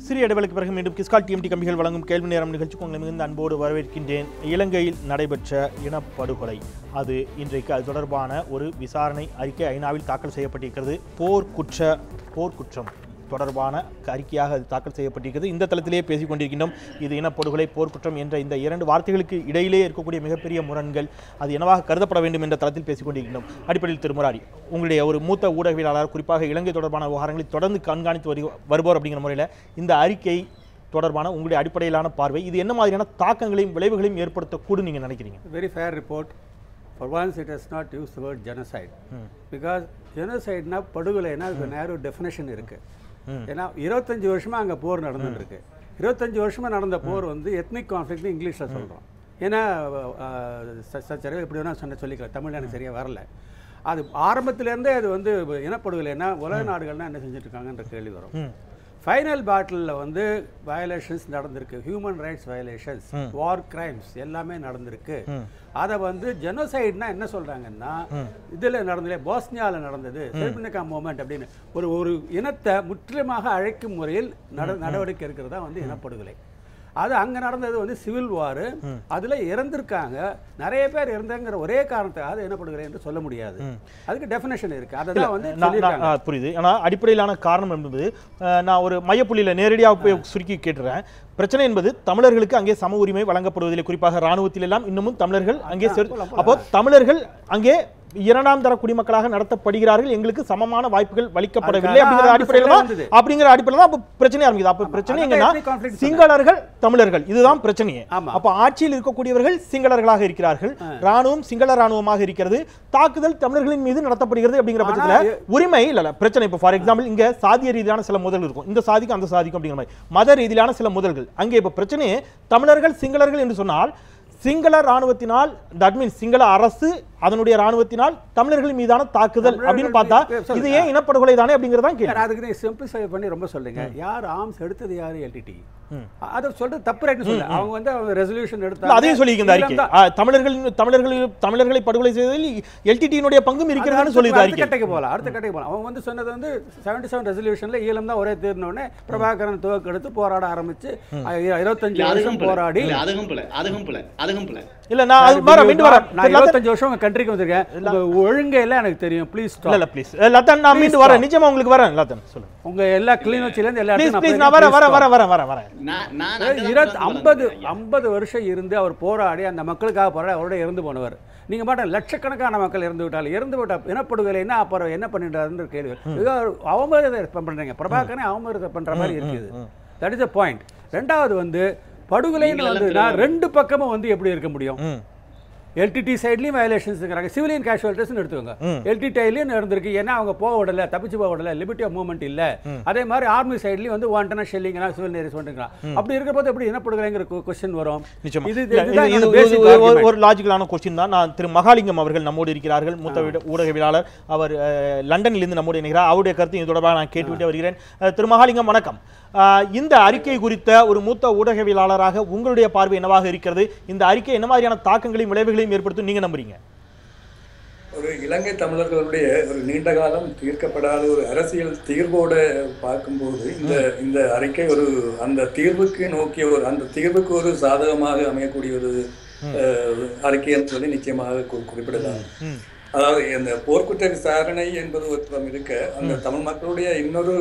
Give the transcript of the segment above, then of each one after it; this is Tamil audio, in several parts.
சிறிய இடைவெளிக்கு பிறகு மீண்டும் கிஸ்கால் டிஎம்டி கம்பிகள் வழங்கும் கேள்வி நேரம் நிகழ்ச்சிக்கு உங்களை மிகுந்த அன்போடு வரவேற்கின்றேன். இலங்கையில் நடைபெற்ற இனப்படுகொலை அது இன்றைக்கு அது தொடர்பான ஒரு விசாரணை அறிக்கை ஐநாவில் தாக்கல் செய்யப்பட்டிருக்கிறது. போர்க்குற்றம் தொடர்பான அறிக்கையாக அது தாக்கல் செய்யப்பட்டிருக்கிறது. இந்த தளத்திலேயே பேசிக் கொண்டிருக்கின்றோம். இது இனப்படுகொலை, போர்க்குற்றம் என்ற இந்த இரண்டு வார்த்தைகளுக்கு இடையிலே இருக்கக்கூடிய மிகப்பெரிய முரண்கள் அது என்னவாக கருதப்பட வேண்டும் என்ற தளத்தில் பேசிக் கொண்டிருக்கின்றோம். அடிப்படையில் திருமுராரி, உங்களுடைய ஒரு மூத்த ஊடகவியலாளர், குறிப்பாக இலங்கை தொடர்பான விவகாரங்களை தொடர்ந்து கண்காணித்து வருவோர் அப்படிங்கிற முறையில் இந்த அறிக்கை தொடர்பான உங்களுடைய அடிப்படையிலான பார்வை, இது என்ன மாதிரியான தாக்கங்களையும் விளைவுகளையும் ஏற்படுத்தக்கூடும் நீங்க நினைக்கிறீங்க? Very fair report. For once it has not used the word genocide. Because genocide na படுகொலைனா அதுக்கு நேரோ டெஃபினேஷன் இருக்கு. ஏன்னா 25 வருஷமா அங்கே போர் நடந்துட்டு இருக்கு. 25 வருஷமா நடந்த போர் வந்து எத்னிக் கான்ஃப்ளிக்ட் இங்கிலீஷில் சொல்கிறோம். ஏன்னா சச்சரவு எப்படி வேணால் சொல்லிக்கலாம், தமிழ் எனக்கு சரியாக வரல. அது ஆரம்பத்திலேருந்தே அது வந்து இனப்படுகொலைன்னா உலக நாடுகள்னா என்ன செஞ்சுட்டு இருக்காங்கன்ற கேள்வி வரும். ஃபைனல் பேட்டிலில் வந்து வயலேஷன்ஸ் நடந்திருக்கு, ஹியூமன் ரைட்ஸ் வயலேஷன்ஸ், வார் கிரைம்ஸ் எல்லாமே நடந்திருக்கு. அதை வந்து ஜெனோசைட்னா என்ன சொல்கிறாங்கன்னா, இதில் நடந்தது போஸ்னியாவில் நடந்தது செர்பினிகா மூமெண்ட் அப்படின்னு ஒரு இனத்தை முற்றிலுமாக அழைக்கும் முறையில் நடவடிக்கை இருக்கிறதா வந்து இனப்படுகொலை. அது அங்கே நடந்தது வந்து சிவில் வார், அதில் இறந்திருக்காங்க, நிறைய பேர் இறந்தாங்கிற ஒரே காரணத்துக்காக அது இனப்படுகொலை என்று சொல்ல முடியாது. அதுக்கு டெஃபினேஷன் இருக்குது. அதுதான் வந்து புரியுது. ஆனால் அடிப்படையிலான காரணம் என்பது நான் ஒரு மையப்புள்ளியில் நேரடியாக போய் சுருக்கி கேட்டுறேன். பிரச்சனை என்பது தமிழர்களுக்கு அங்கே சம உரிமை வழங்கப்படுவதில்லை. குறிப்பாக இராணுவத்தில் எல்லாம் இன்னமும் தமிழர்கள் அங்கே அப்போ தமிழர்கள் அங்கே இரண்டாம் தர குடிமக்களாக நடத்தப்படுகிறார்கள், எங்களுக்கு சமமான வாய்ப்புகள் வலிக்கப்படவில்லை அப்படிங்கிற அடிப்படையில் தான் பிரச்சனை ஆரம்பிக்குது. அப்ப பிரச்சனை எங்கன்னா சிங்களர்கள் தமிழர்கள், இதுதான் பிரச்சனையே. அப்ப ஆட்சியில் இருக்கக்கூடியவர்கள் சிங்களர்களாக இருக்கிறார்கள், ராணுவம் சிங்கள ராணுவமாக இருக்கிறது, தாக்குதல் தமிழர்களின் மீது நடத்தப்படுகிறது அப்படிங்கிற பட்சத்தில் உரிமை இல்ல பிரச்சனை. இப்போ ஃபார் எக்ஸாம்பிள் இங்க சாதிய ரீதியான சில முதல்கள் இருக்கும், இந்த சாதிக்கும் அந்த சாதிக்கும் அப்படிங்கிற மாதிரி மத ரீதியிலான சில முதல்கள் அங்கே. இப்ப பிரச்சனையே தமிழர்கள் சிங்களர்கள் என்று சொன்னால் சிங்கள ராணுவத்தினால், தட் மீன்ஸ் சிங்கள அரசு அதனுடைய ராணுவத்தினால் தமிழர்கள் மீதான தாக்குதல் அப்படின்னு பார்த்தா இது ஏன் இனப்படுகொலை தானே அப்படிங்கறதான் கேள்வி. அதுக்கு நீ சிம்பிளிஃபை பண்ணி ரொம்ப சொல்லுங்க. யார் ஆர்ம்ஸ் எடுத்தது, யார் எல்டிடி, அதை சொல்றது தப்பு ரைட்னு சொல்ல. அவங்க வந்து அவங்க ரெசல்யூஷன் எடுத்தாங்க, அதையும் சொல்லியிருக்க அறிக்கை. தமிழர்களை படுகொலை செய்ததில் எல்டிடியினுடைய பங்கும் இருக்கிறதுன்னு சொல்லி அடுத்த கட்டைக்கு போகலாம். அவங்க வந்து சொன்னது வந்து 77 ரெசல்யூஷன்ல ஈழம் தான் ஒரே தீர்னோடனே பிரபாகரன் துவக்க எடுத்து போராட ஆரம்பிச்சு 25 வருஷம் போராடி இல்ல நான் 25 வருஷம் கண்ட்ரிக்கு வந்திருக்கேன், ஒழுங்கே எல்லாம் எனக்கு தெரியும். ப்ளீஸ் இல்ல ப்ளீஸ் லதன், நான் மீண்டும் வரேன், நிச்சயமா உங்களுக்கு வரேன் லதன், சொல்லுங்க. உங்க எல்லா கிளிநொச்சில இருந்து எல்லா நான் வரேன். 50 வருஷம் இருந்து அவர் போராடி அந்த மக்களுக்காக போராடி அவரோட இறந்து போனவர். நீங்க மாட்டேன் லட்சக்கணக்கான மக்கள் இறந்து விட்டால், இறந்து விட்டா இனப்படுகொலைன்னா அப்புறம் என்ன பண்ணிட்டாருன்னு கேள்வி. அவமரியாதை பண்றீங்க, பிரபாகரனை அவமரியாதை பண்ற மாதிரி இருக்குது. That is the point. ரெண்டாவது வந்து படுகொலைன்னு வந்ததுன்னா ரெண்டு பக்கமும் வந்து எப்படி இருக்க முடியும்? எல்டிடி சைட்லயும் வயலேஷன்ஸ் இருக்கிறாங்க, சிவிலியன் கேஷுவாலிட்டிஸ் எடுத்துக்கோங்க. எல்டிடிலையும் நடந்திருக்கு, ஏன்னா அவங்க போக விடல, தப்பிச்சு போக விடல, லிபர்ட்டி ஆஃப் மூவ்மெண்ட் இல்ல. அதே மாதிரி ஆர்மி சைட்லயும் வந்து வாண்டனா ஷெல்லிங் சிவில் ஏரியாஸ் பண்ணிருக்காங்க. அப்படி இருக்கிற எப்படி இனப்படுகொலைங்கிற क्वेश्चन வரும். இது ஒரு லாஜிக்கலான क्वेश्चन தான். நான் திரு மகாலிங்கம் அவர்கள் நம்மோடு இருக்கிறார்கள், மூத்த ஊடகவியலாளர். அவர் லண்டனில் இருந்து நம்மோடு இணைகிறார். அவருடைய கருத்து இது தொடர்பாக நான் கேட்டுவிட்டு வருகிறேன். திரு மகாலிங்கம் வணக்கம். இந்த அறிக்கை குறித்த ஒரு மூத்த ஊடகவியலாளராக உங்களுடைய பார்வை என்னவாக இருக்கிறது? இந்த அறிக்கை என்ன மாதிரியான தாக்கங்களையும் விளைவுகளையும் ஏற்படுத்தும் நீங்க நம்புறீங்க? ஒரு இலங்கை தமிழர்களுடைய ஒரு நீண்ட காலம் தீர்க்கப்படாத ஒரு அரசியல் தீர்வோடு பார்க்கும்போது இந்த அறிக்கை ஒரு அந்த தீர்வுக்கு நோக்கிய அந்த தீர்வுக்கு ஒரு சாதகமாக அமையக்கூடிய ஒரு அறிக்கை என்று சொல்லி நிச்சயமாக குறிப்பிடலாம். அதாவது இந்த போர்க்குற்ற விசாரணை என்பது ஒரு இருக்க, அந்த தமிழ் மக்களுடைய இன்னொரு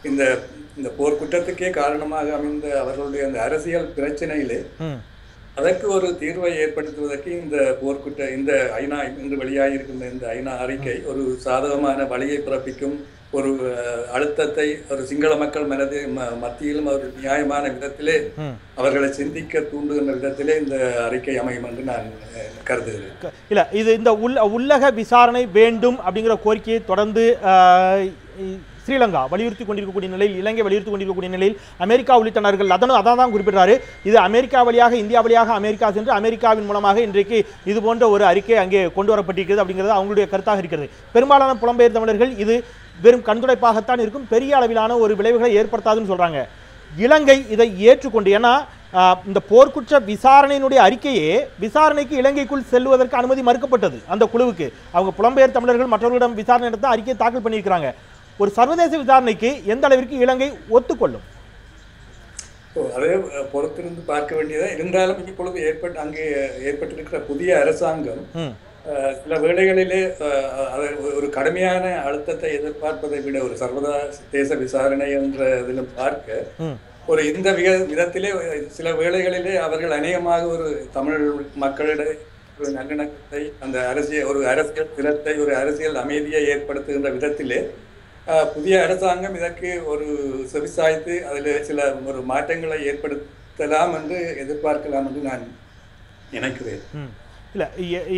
இந்த போர்க்குற்றத்துக்கே காரணமாக அமைந்த அவர்களுடைய அந்த அரசியல் பிரச்சனையிலே அதற்கு ஒரு தீர்வை ஏற்படுத்துவதற்கு இந்த ஐநா இன்று வெளியாகியிருக்கின்ற இந்த ஐநா அறிக்கை ஒரு சாதகமான வழியை பிறப்பிக்கும், ஒரு அழுத்தத்தை ஒரு சிங்கள மக்கள் மத்தியிலும் ஒரு நியாயமான விதத்திலே அவர்களை சிந்திக்க தூண்டுகின்ற விதத்திலே இந்த அறிக்கை அமையும் என்று நான் கருதுகிறேன். இல்ல, இது இந்த உள்ளக விசாரணை வேண்டும் அப்படிங்கிற கோரிக்கையை தொடர்ந்து ஸ்ரீலங்கா வலியுறுத்தி கொண்டிருக்கக்கூடிய நிலையில், இலங்கை வலியுறுத்தி கொண்டிருக்கக்கூடிய நிலையில் அமெரிக்கா உள்ளிட்ட நாடுகள் அதான் குறிப்பிட்டாரு. இது அமெரிக்கா வழியாக, இந்தியா வழியாக அமெரிக்கா சென்று அமெரிக்காவின் மூலமாக இன்றைக்கு இது போன்ற ஒரு அறிக்கை அங்கே கொண்டு வரப்பட்டிருக்கிறது அப்படிங்கிறது அவங்களுடைய கருத்தாக இருக்கிறது. பெரும்பாலான புலம்பெயர் தமிழர்கள் இது வெறும் கண்துடைப்பாகத்தான் இருக்கும், பெரிய அளவிலான ஒரு விளைவுகளை ஏற்படுத்தாதுன்னு சொல்றாங்க. இலங்கை இதை ஏற்றுக்கொண்டு, ஏன்னா இந்த போர்க்குற்ற விசாரணையினுடைய அறிக்கையே விசாரணைக்கு இலங்கைக்குள் செல்வதற்கு அனுமதி மறுக்கப்பட்டது. அந்த குழுவுக்கு அவங்க புலம்பெயர் தமிழர்கள் மற்றவர்களிடம் விசாரணை நடத்த அறிக்கையை தாக்கல் பண்ணியிருக்கிறாங்க. ஒரு சர்வதேச விசாரணைக்கு எந்த அளவிற்கு இலங்கை ஒத்துக்கொள்ளும்? அதே பொறுத்திருந்து பார்க்க வேண்டியதாக இருந்தாலும் இப்பொழுது அங்கே ஏற்பட்டிருக்கிற புதிய அரசாங்கம் சில வேளைகளிலே ஒரு கடுமையான அழுத்தத்தை எதிர்பார்ப்பதை விட ஒரு சர்வதேச விசாரணை என்ற இதிலும் பார்க்க ஒரு இந்த விதத்திலே சில வேளைகளிலே அவர்கள் அநேகமாக ஒரு தமிழ் மக்களிடையே ஒரு நல்லிணக்கத்தை அந்த அரசியல் திறத்தை ஒரு அரசியல் அமைதியை ஏற்படுத்துகின்ற விதத்திலே புதிய அரசாங்கம் இதற்கு ஒரு செவிசாய்த்து அதில் சில ஒரு மாற்றங்களை ஏற்படுத்தலாம் என்று எதிர்பார்க்கலாம் என்று நான் நினைக்கிறேன். இல்லை,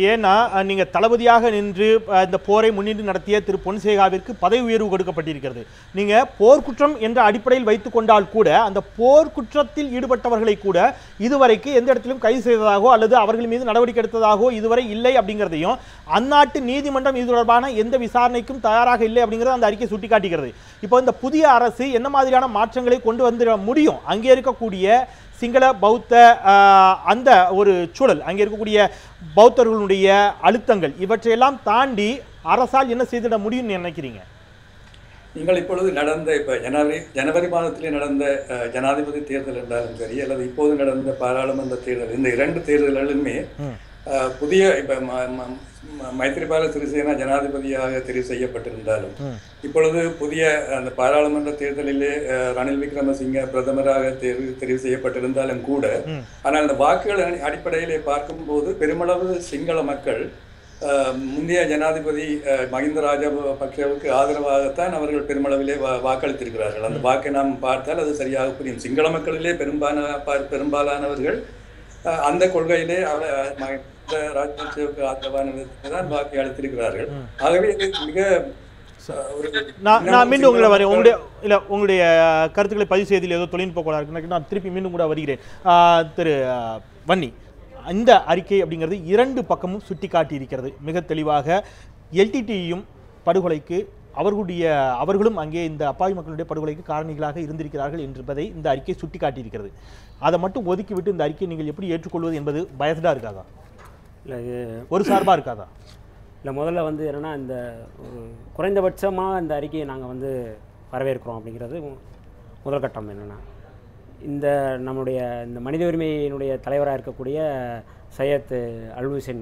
ஏன்னா நீங்கள் தளபதியாக நின்று இந்த போரை முன்னின்று நடத்திய திரு பொன்சேகாவிற்கு பதவி உயர்வு கொடுக்கப்பட்டிருக்கிறது. நீங்கள் போர்க்குற்றம் என்ற அடிப்படையில் வைத்துக் கொண்டால் கூட அந்த போர்க்குற்றத்தில் ஈடுபட்டவர்களை கூட இதுவரைக்கு எந்த இடத்திலும் கைது செய்ததாகவோ அல்லது அவர்கள் மீது நடவடிக்கை எடுத்ததாகவோ இதுவரை இல்லை அப்படிங்கிறதையும் அந்நாட்டு நீதிமன்றம் இது தொடர்பான எந்த விசாரணைக்கும் தயாராக இல்லை அப்படிங்கிறது அந்த அறிக்கை சுட்டிக்காட்டுகிறது. இப்போ இந்த புதிய அரசு என்ன மாதிரியான மாற்றங்களை கொண்டு வந்துட முடியும்? அங்கே இருக்கக்கூடிய சிங்கள பௌத்த அந்த ஒரு சூழல், அங்கே இருக்கக்கூடிய பௌத்தர்களுடைய அழுத்தங்கள் இவற்றையெல்லாம் தாண்டி அரசால் என்ன செய்திட முடியும்னு நினைக்கிறீங்க? நீங்கள் இப்பொழுது நடந்த ஜனவரி மாதத்திலே நடந்த ஜனாதிபதி தேர்தல் என்றாலும் சரி அல்லது இப்போது நடந்த பாராளுமன்ற தேர்தல், இந்த 2 தேர்தல்களுமே புதிய மைத்ரிபால சிறிசேனா ஜனாதிபதியாக தெரிவு செய்யப்பட்டிருந்தாலும் இப்பொழுது புதிய அந்த பாராளுமன்ற தேர்தலிலே ரணில் விக்ரமசிங்க பிரதமராக தெரிவு செய்யப்பட்டிருந்தாலும் கூட, ஆனால் அந்த வாக்குகள் அடிப்படையிலே பார்க்கும்போது பெருமளவு சிங்கள மக்கள் முந்தைய ஜனாதிபதி மஹிந்த ராஜபக்சவுக்கு ஆதரவாகத்தான் அவர்கள் பெருமளவிலே வாக்களித்திருக்கிறார்கள். அந்த வாக்கை நாம் பார்த்தால் அது சரியாக புரியும். சிங்கள மக்களிலே பெரும்பாலானவர்கள் அந்த கொள்கையிலே ராஜபக்சவுக்கு ஆதரவான விதத்தில் தான் வாக்கை அளித்திருக்கிறார்கள். ஆகவே இது மிக நான் மீண்டும் உங்களுடைய கருத்துக்களை பதிவு செய்தியில் ஏதோ தொழில்நுட்ப கோளாறு இருக்கு, நான் திருப்பி மீண்டும் கூட வருகிறேன். திரு வன்னி, இந்த அறிக்கை அப்படிங்கிறது 2 பக்கமும் சுட்டி காட்டி இருக்கிறது மிக தெளிவாக. எல்டிடியும் படுகொலைக்கு அவர்களும் அங்கே இந்த அப்பாவி மக்களுடைய படுகொலைக்கு காரணிகளாக இருந்திருக்கிறார்கள் என்பதை இந்த அறிக்கை சுட்டி காட்டியிருக்கிறது. அதை மட்டும் ஒதுக்கிவிட்டு இந்த அறிக்கையை நீங்கள் எப்படி ஏற்றுக்கொள்வது என்பது பயஸ்டாக இருக்காதா, இல்லை ஒரு சார்பாக இருக்காதா? இல்லை, முதல்ல வந்து என்னென்னா இந்த ஒரு குறைந்தபட்சமாக இந்த அறிக்கையை நாங்கள் வரவேற்கிறோம் அப்படிங்கிறது முதல் கட்டம். என்னென்னா இந்த நம்முடைய இந்த மனித உரிமையினுடைய தலைவராக இருக்கக்கூடிய சையத் அல் ஹுசைன்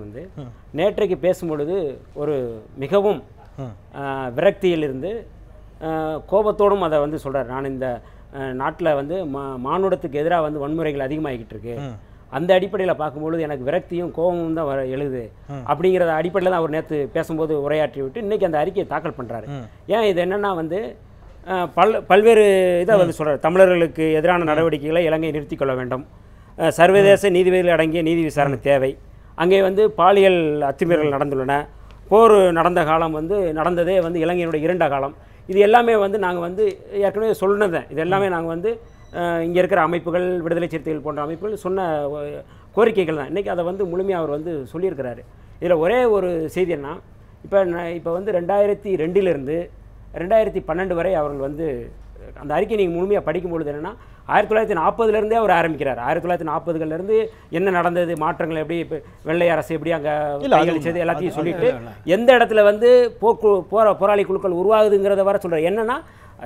நேற்றைக்கு பேசும்பொழுது ஒரு மிகவும் விரக்தியிலிருந்து கோபத்தோடும் அதை சொல்கிறார். நான் இந்த நாட்டில் மானுடத்துக்கு எதிராக வன்முறைகள் அதிகமாகிக்கிட்டு இருக்கு, அந்த அடிப்படையில் பார்க்கும்பொழுது எனக்கு விரக்தியும் கோபமும் தான் எழுது அப்படிங்கிறத அடிப்படையில் தான் அவர் நேற்று பேசும்போது உரையாற்றி விட்டு இன்றைக்கி அந்த அறிக்கையை தாக்கல் பண்ணுறாரு. ஏன் இது என்னென்னா பல்வேறு இதை சொல்கிறார். தமிழர்களுக்கு எதிரான நடவடிக்கைகளை இலங்கை நிறுத்தி கொள்ள வேண்டும், சர்வதேச நீதிபதிகள் அடங்கிய நீதி விசாரணை தேவை, அங்கே பாலியல் அத்துமீறல்கள் நடந்துள்ளன, போர் நடந்த காலம் நடந்ததே இலங்கையினுடைய 2 காலம். இது எல்லாமே நாங்கள் ஏற்கனவே சொன்னதை இது எல்லாமே நாங்கள் இங்கே இருக்கிற அமைப்புகள், விடுதலை சிறுத்தைகள் போன்ற அமைப்புகள் சொன்ன கோரிக்கைகள் தான். இன்றைக்கி அதை முழுமையாக அவர் சொல்லியிருக்கிறாரு. இதில் ஒரே ஒரு செய்தி என்ன, இப்போ 2002 2012 வரை அவர்கள் அந்த அறிக்கை நீங்கள் முழுமையாக படிக்கும்பொழுது என்னென்னா 1940 அவர் ஆரம்பிக்கிறார். 1940 என்ன நடந்தது, மாற்றங்கள் எப்படி, இப்போ வெள்ளை அரசு எப்படி அங்கே கையளிச்சது எல்லாத்தையும் சொல்லிட்டு எந்த இடத்துல போராளி குழுக்கள் உருவாகுதுங்கிறத வர சொல்கிறார். என்னென்னா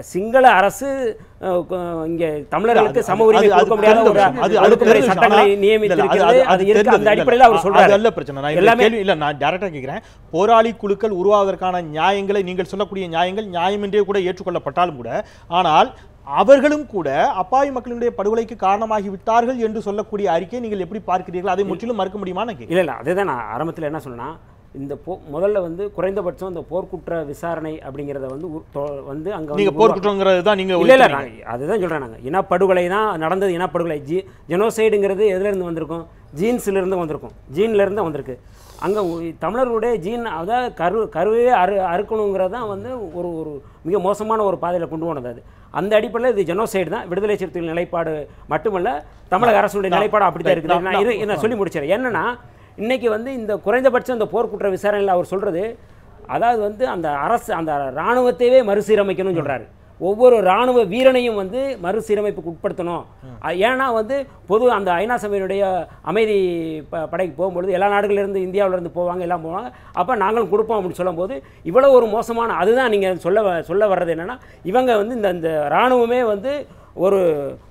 சிங்கள அரசு இங்கே தமிழர்களுக்கு சம உரிமை கொடுக்க முடியாத ஒரு ஒடுக்குமுறை சட்டங்களை நியமித்திருக்கிறது. அந்த அடிப்படையில் அவர் சொல்றாரு. நல்ல பிரச்சனை. எல்லாமே இல்ல, நான் டைரக்டா கேட்கிறேன். போராளி குழுக்கள் உருவாவதற்கான நியாயங்களை நீங்கள் சொல்லக்கூடிய நியாயங்கள் நியாயமின்றே கூட ஏற்றுக்கொள்ளப்பட்டாலும் கூட, ஆனால் அவர்களும் கூட அப்பாவி மக்களுடைய படுகொலைக்கு காரணமாகி விட்டார்கள் என்று சொல்லக்கூடிய அறிக்கையை நீங்கள் எப்படி பார்க்கிறீர்கள்? அதை முற்றிலும் மறுக்க முடியுமா? இல்லை, அதுதான் நான் ஆரம்பத்தில் என்ன சொன்னா, இந்த முதல்ல குறைந்தபட்சம் இந்த போர்க்குற்ற விசாரணை அப்படிங்கிறத அங்கே நீங்கள் போர்க்குற்றங்கிறது தான் நீங்கள் இல்லை அதுதான் சொல்கிறேன். நாங்கள் இனப்படுகொலை தான் நடந்தது. இனப்படுகொலை ஜெனோசைடுங்கிறது எதுலேருந்து வந்திருக்கும்? ஜீன்ஸ்லேருந்து வந்திருக்கும், ஜீன்லேருந்து வந்திருக்கு. அங்கே தமிழர்களுடைய ஜீன் அதாவது கருவே அறுக்கணுங்கிறது தான் ஒரு ஒரு மிக மோசமான ஒரு பாதையில் கொண்டு போனது. அது அந்த அடிப்படையில் இது ஜெனோசைடு தான். விடுதலை சிறுத்தைகள் நிலைப்பாடு மட்டுமல்ல, தமிழக அரசுடைய நிலைப்பாடு அப்படி தான் இருக்குது. நான் என்ன சொல்லி முடிச்சிடறேன். என்னென்னா இன்றைக்கி இந்த குறைந்தபட்சம் இந்த போர்க்குற்ற விசாரணையில் அவர் சொல்கிறது, அதாவது அந்த அரசு அந்த இராணுவத்தையே மறுசீரமைக்கணும்னு சொல்கிறாரு. ஒவ்வொரு இராணுவ வீரனையும் மறுசீரமைப்புக்கு உட்படுத்தணும். ஏன்னா பொது அந்த ஐநா சபையினுடைய அமைதி படைக்கு போகும்பொழுது எல்லா நாடுகளிலிருந்து இந்தியாவிலேருந்து போவாங்க, எல்லாம் போவாங்க. அப்போ நாங்களும் கொடுப்போம் அப்படின்னு சொல்லும்போது இவ்வளோ ஒரு மோசமான அதுதான் நீங்கள் சொல்ல வர்றது என்னென்னா, இவங்க இந்த இராணுவமே ஒரு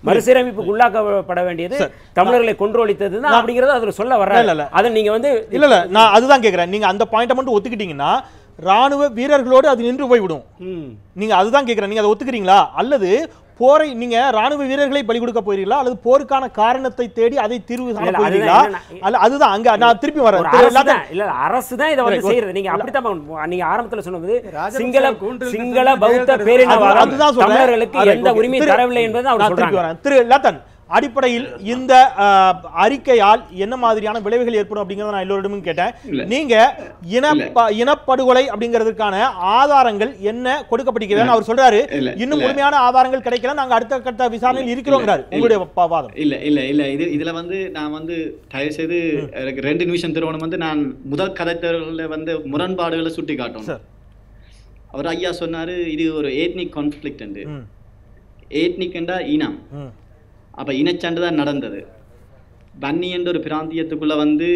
மறுசீரமைப்புக்கு உள்ளாக்கப்பட வேண்டியது தமிழர்களை கொன்றொழித்தது தான் அப்படிங்கறது அதுல சொல்ல வர்றாங்க. அதை நீங்க வந்து இல்ல நான் அதுதான் கேக்குறேன். நீங்க அந்த பாயிண்ட மட்டும் ஒத்துக்கிட்டீங்கன்னா ராணுவ வீரர்களோடு அது நின்று போய்விடும். நீங்க அதுதான் கேக்குறேன். நீங்க அதை ஒத்துக்கிறீங்களா? அல்லது போரை நீங்க ராணுவ வீரர்களை பலி கொடுக்க போறீங்களா அல்லது போருக்கான காரணத்தை தேடி அதை தீர்வு காண போறீங்களா? அல்ல அதுதான் அங்க நான் திருப்பி வரேன். இல்ல அரசு தான் இத வந்து செய்யறது. நீங்க அப்படிதான் நீங்க ஆரம்பத்துல சொன்னது சிங்கள பௌத்த பேரினவாதம் தமிழர்களுக்கு எந்த உரிமையும் தரவில்லை என்பதை அவர் சொல்றாங்க. திரு லதன், அடிப்படையில் இந்த அறிக்கையால் என்ன மாதிரியான விளைவுகள் ஏற்படும் அப்படிங்கறத நான் எல்லோரிடமும் கேட்டேன். நீங்க இனப்படுகொலை அப்படிங்கிறதுக்கான ஆதாரங்கள் என்ன கொடுக்கப்பட்டிருக்கிறது அவர் சொல்றாரு. இன்னும் முழுமையான ஆதாரங்கள் கிடைக்கல, நாங்க அடுத்த கட்ட விசாரணையில் இருக்கிறோங்கிறாரு. உங்களுடைய வாதம்? இல்ல இதுல வந்து நான் வந்து தயவு செய்து 2 நிமிஷம் திருவணம் வந்து நான் முதல் கதைத்தவர்களை வந்து முரண்பாடுகளை சுட்டி காட்டணும். அவர் ஐயா சொன்னாரு இது ஒரு ஏத்னிக் கான்ஃப்ளிக்ட். ஏத்னிக்ண்டா இனம். அப்போ இனச்சண்டை தான் நடந்தது. வன்னி என்ற ஒரு பிராந்தியத்துக்குள்ளே வந்து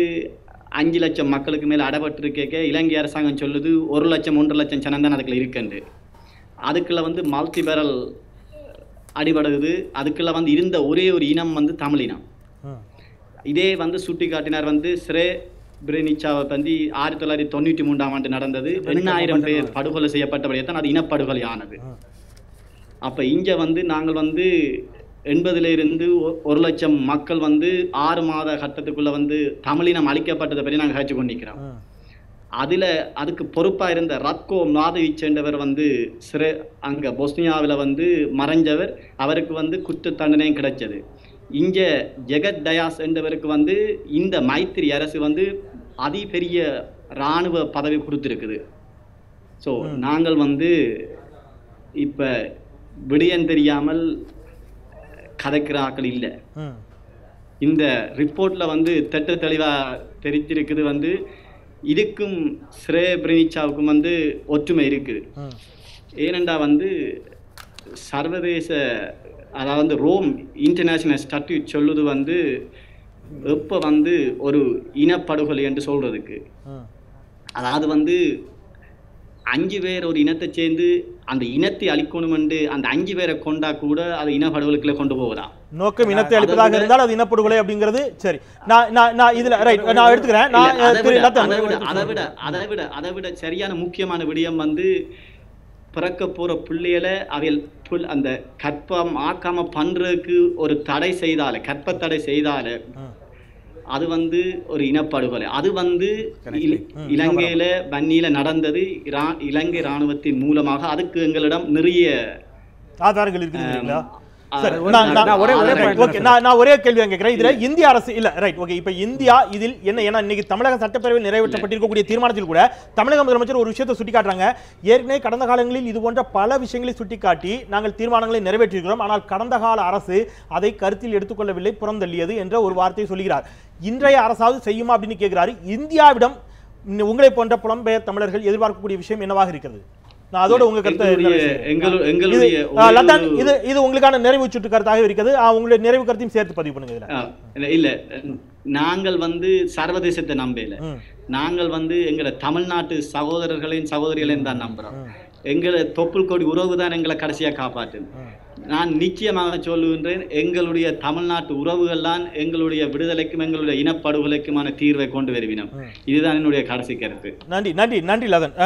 5 லட்சம் மக்களுக்கு மேலே அடைபட்டிருக்க இலங்கை அரசாங்கம் சொல்லுது 1 லட்சம் 1.5 லட்சம் சனம் தான் அதுக்குள்ள இருக்குண்டு. அதுக்குள்ள வந்து மல்டிபேரல் அடிபடுது. அதுக்குள்ள வந்து இருந்த ஒரே ஒரு இனம் வந்து தமிழ் இனம். இதே வந்து சுட்டி காட்டினார் வந்து ஸ்ரேப்ரெனிச்சாவை வந்து 1993ஆம் ஆண்டு நடந்தது. 8000 பேர் படுகொலை செய்யப்பட்டபடியே தான் அது இனப்படுகொலை ஆனது. அப்போ இங்கே வந்து நாங்கள் வந்து 80ல இருந்து 1 லட்சம் மக்கள் வந்து 6 மாத கட்டத்துக்குள்ள வந்து தமிழினம் அழிக்கப்பட்டதை பற்றி நாங்கள் கழிச்சு கொண்டிருக்கிறோம். அதுக்கு பொறுப்பாக இருந்த ரத்கோ மாதவிச் என்றவர் வந்து அங்கே பொஸ்னியாவில் வந்து மறைஞ்சவர். அவருக்கு வந்து குற்ற தண்டனையும் கிடைச்சது. இங்கே ஜெகத் டயாஸ் என்றவருக்கு வந்து இந்த மைத்திரி அரசு வந்து அதிபெரிய இராணுவ பதவி கொடுத்துருக்குது. ஸோ நாங்கள் வந்து இப்போ விடயம் தெரியாமல் கதைக்கிற ஆக்கள் இல்லை. இந்த ரிப்போர்ட்ல வந்து திட்ட தெளிவா தெரிஞ்சிருக்குது வந்து இதுக்கும் ஸ்ரேப்ரெனிச்சாவுக்கும் வந்து ஒற்றுமை இருக்குது. ஏனெண்டா வந்து சர்வதேச அதாவது ரோம் இன்டர்நேஷனல் ஸ்டாட்யூட் சொல்லுது வந்து எப்போ வந்து ஒரு இனப்படுகொலை என்று சொல்றதுக்கு, அதாவது வந்து 5 பேர் ஒரு இனத்தை சேர்ந்து அந்த இனத்தை அழிக்கணும் என்று அந்த 5 பேரை கொண்டா கூட அது இனப்படுகொலைக்குள்ள கொண்டு போகலாம். நோக்கம் இனத்தை அழிப்பதாக இருந்தால் அது இனப்படுகொலை அப்படிங்கிறது சரி. நான் இதுல ரைட் நான் எடுத்துக்கிறேன். அதை விட சரியான முக்கியமான விடயம் வந்து பிறக்க போற பிள்ளைகளை அவையில் அந்த கற்பம் ஆக்காம பண்றதுக்கு ஒரு தடை செய்தால, கற்ப தடை செய்தால அது வந்து ஒரு இனப்படுகொலை. அது வந்து இலங்கையில வன்னியில நடந்தது. இலங்கை இராணுவத்தின் மூலமாக அதுக்கு எங்களிடம் நிறைய ஆதாரங்கள் இருக்குங்களா? நான் ஒரே கேள்வி கேட்கிறேன். இதுல இந்திய அரசு இல்ல ரைட் ஓகே. இப்ப இந்தியா இதில் என்ன, ஏன்னா இன்னைக்கு தமிழக சட்டப்பேரவையில் நிறைவேற்றப்பட்டிருக்கக்கூடிய தீர்மானத்தில் கூட தமிழக முதலமைச்சர் ஒரு விஷயத்தை சுட்டிக்காட்டுறாங்க. ஏற்கனவே கடந்த காலங்களில் இது போன்ற பல விஷயங்களை சுட்டிக்காட்டி நாங்கள் தீர்மானங்களை நிறைவேற்றிருக்கிறோம், ஆனால் கடந்த கால அரசு அதை கருத்தில் எடுத்துக்கொள்ளவில்லை, புறந்தள்ளியது என்ற ஒரு வார்த்தையை சொல்கிறார். இன்றைய அரசாவது செய்யுமா அப்படின்னு கேட்கிறாரு. இந்தியாவிடம் உங்களை போன்ற புலம்பெயர் தமிழர்கள் எதிர்பார்க்கக்கூடிய விஷயம் என்னவாக இருக்கிறது? நான் அதோட உங்க கருத்து இது உங்களுக்கான நிறைவு சுற்று கருத்தாக இருக்கிறது. உங்களுடைய நிறைவு கருத்தையும் சேர்த்து பதிவு பண்ணுங்க. இல்ல நாங்கள் வந்து சர்வதேசத்தை நம்பல. நாங்கள் வந்து எங்களை தமிழ்நாட்டு சகோதரர்களையும் சகோதரிகளையும் தான் நம்புறோம். எங்களை தொப்புள் கொடி உறவு தான் எங்களை கடைசியா காப்பாற்று. நான் நிச்சயமாக சொல்லுகின்றேன், எங்களுடைய தமிழ்நாட்டு உறவுகள் தான் எங்களுடைய விடுதலைக்கும் எங்களுடைய இனப்படுகொலைக்குமான தீர்வை கொண்டு வருவினோம். இதுதான் என்னுடைய கடைசி கருத்து. நன்றி நன்றி நன்றி லதன்.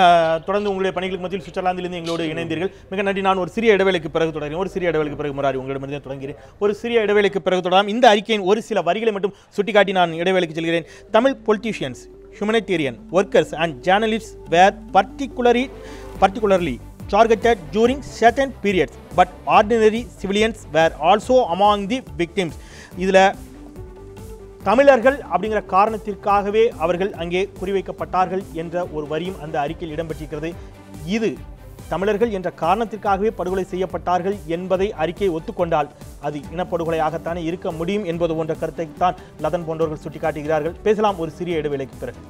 தொடர்ந்து உங்களுடைய பணிகளுக்கு மத்தியில் சுவிட்சர்லாந்திலிருந்து எங்களோடு இணைந்தீர்கள், மிக நன்றி. நான் ஒரு சிறிய இடைவேளைக்கு பிறகு தொடர்கிறேன். ஒரு சிறிய இடைவேளைக்கு பிறகு முராரி உங்களிடமிருந்து தொடங்குகிறேன். ஒரு சிறிய இடைவேளைக்கு பிறகு தொடராம். இந்த அறிக்கையின் ஒரு சில வரிகளை மட்டும் சுட்டிக்காட்டி நான் இடைவேளைக்கு செல்கிறேன். Tamil politicians, humanitarian workers and journalists were particularly targeted during certain periods, but ordinary civilians were also among the victims. இதில் தமிழர்கள் அப்படிங்கிற காரணத்திற்காகவே அவர்கள் அங்கே குறிவைக்கப்பட்டார்கள் என்ற ஒரு வரியும் அந்த அறிக்கையில் இடம்பெற்றிருக்கிறது. இது தமிழர்கள் என்ற காரணத்திற்காகவே படுகொலை செய்யப்பட்டார்கள் என்பதை அறிக்கை ஒத்துக்கொண்டால் அது இனப்படுகொலையாகத்தானே இருக்க முடியும் என்பது போன்ற கருத்தை தான் லதன் போன்றவர்கள் சுட்டிக்காட்டுகிறார்கள். பேசலாம் ஒரு சிறிய இடைவேளைக்கு பிறகு.